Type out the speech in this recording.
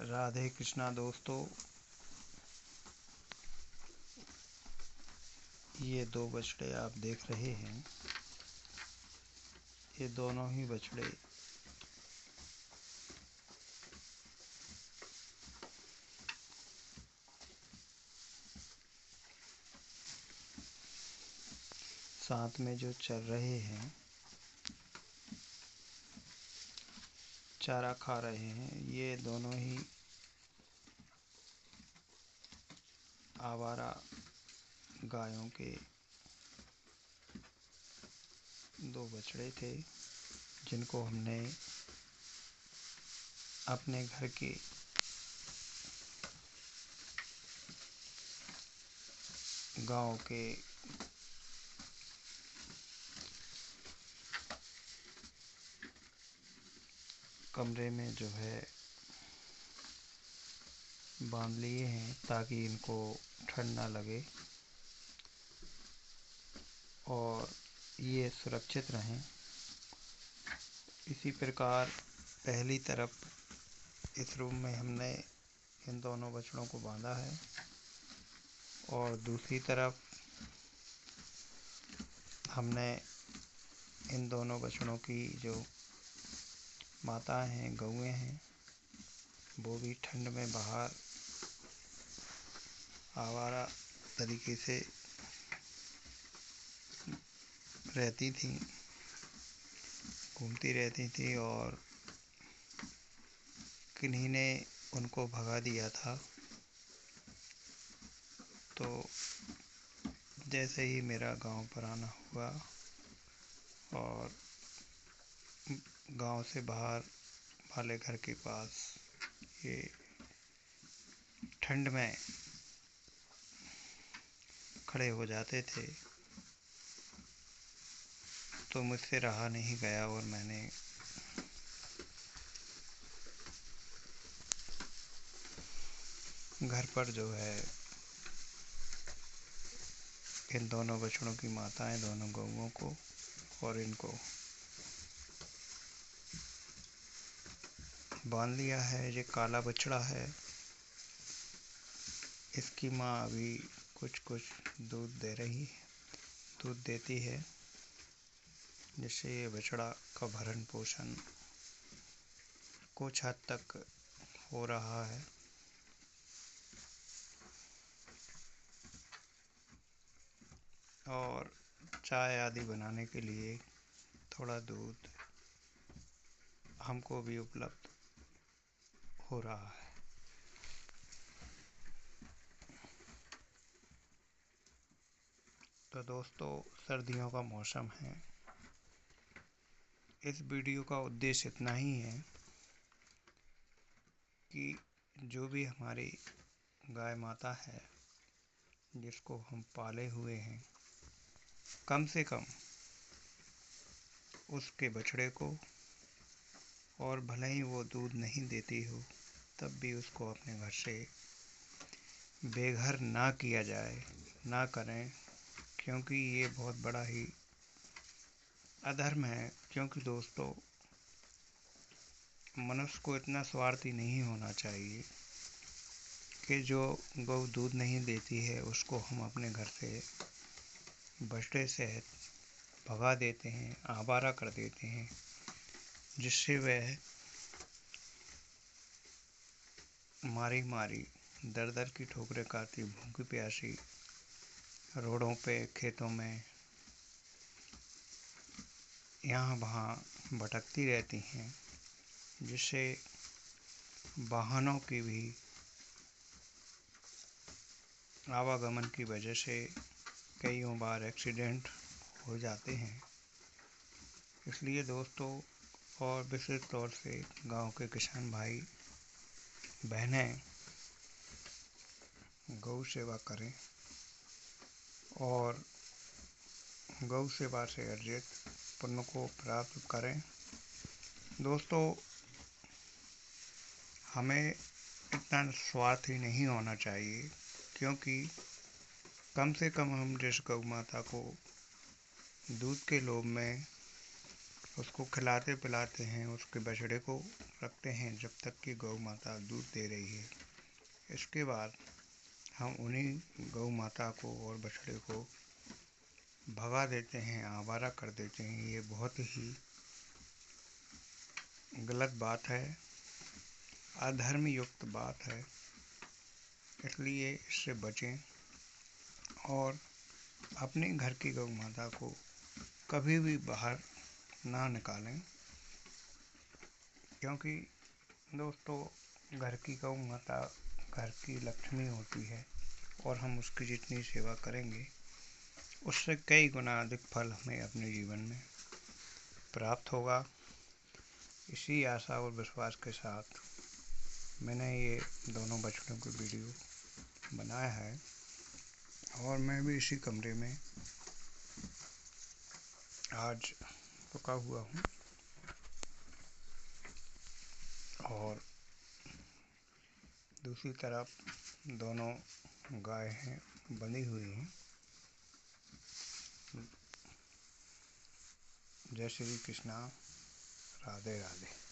राधे कृष्णा दोस्तों, ये दो बछड़े आप देख रहे हैं। ये दोनों ही बछड़े साथ में जो चल रहे हैं, चारा खा रहे हैं। ये दोनों ही आवारा गायों के दो बछड़े थे, जिनको हमने अपने घर के गांव के कमरे में जो है बांध लिए हैं, ताकि इनको ठंड ना लगे और ये सुरक्षित रहें। इसी प्रकार पहली तरफ इस रूम में हमने इन दोनों बछड़ों को बांधा है और दूसरी तरफ हमने इन दोनों बछड़ों की जो माताएं हैं, गौएं हैं, वो भी ठंड में बाहर आवारा तरीके से रहती थी, घूमती रहती थी और किन्हीं ने उनको भगा दिया था। तो जैसे ही मेरा गांव पर आना हुआ और गांव से बाहर वाले घर के पास ये ठंड में खड़े हो जाते थे, तो मुझसे रहा नहीं गया और मैंने घर पर जो है इन दोनों बछड़ों की माताएं, दोनों गौओं को और इनको बांध लिया है। ये काला बछड़ा है, इसकी माँ अभी कुछ दूध देती है, जिससे ये बछड़ा का भरण पोषण कुछ हद तक हो रहा है। और चाय आदि बनाने के लिए थोड़ा दूध हमको भी उपलब्ध हो रहा है। तो दोस्तों, सर्दियों का मौसम है। इस वीडियो का उद्देश्य इतना ही है कि जो भी हमारी गाय माता है, जिसको हम पाले हुए हैं, कम से कम उसके बछड़े को, और भले ही वो दूध नहीं देती हो, तब भी उसको अपने घर से बेघर ना किया जाए, ना करें, क्योंकि ये बहुत बड़ा ही अधर्म है। क्योंकि दोस्तों, मनुष्य को इतना स्वार्थी नहीं होना चाहिए कि जो गौ दूध नहीं देती है उसको हम अपने घर से बछड़े सहित भगा देते हैं, आवारा कर देते हैं, जिससे वह मारी दर दर की ठोकरें खाती, भूखी प्यासी रोडों पे, खेतों में यहाँ वहाँ भटकती रहती हैं, जिससे वाहनों की भी आवागमन की वजह से कईयों बार एक्सीडेंट हो जाते हैं। इसलिए दोस्तों, और विशेष तौर से गांव के किसान भाई बहनें गौ सेवा करें और गौ सेवा से अर्जित पुण्य को प्राप्त करें। दोस्तों, हमें इतना स्वार्थी नहीं होना चाहिए, क्योंकि कम से कम हम जिस गौ माता को दूध के लोभ में उसको खिलाते पिलाते हैं, उसके बछड़े को रखते हैं जब तक कि गौ माता दूध दे रही है। इसके बाद हम उन्हीं गौ माता को और बछड़े को भगा देते हैं, आवारा कर देते हैं। ये बहुत ही गलत बात है, अधर्म युक्त बात है, इसलिए इससे बचें और अपने घर की गौ माता को कभी भी बाहर ना निकालें, क्योंकि दोस्तों घर की गौ माता घर की लक्ष्मी होती है और हम उसकी जितनी सेवा करेंगे उससे कई गुना अधिक फल हमें अपने जीवन में प्राप्त होगा। इसी आशा और विश्वास के साथ मैंने ये दोनों बछड़ों की वीडियो बनाया है और मैं भी इसी कमरे में आज रुका हुआ हूँ और दूसरी तरफ दोनों गाय हैं बंधी हुई हैं। जय श्री कृष्णा, राधे राधे।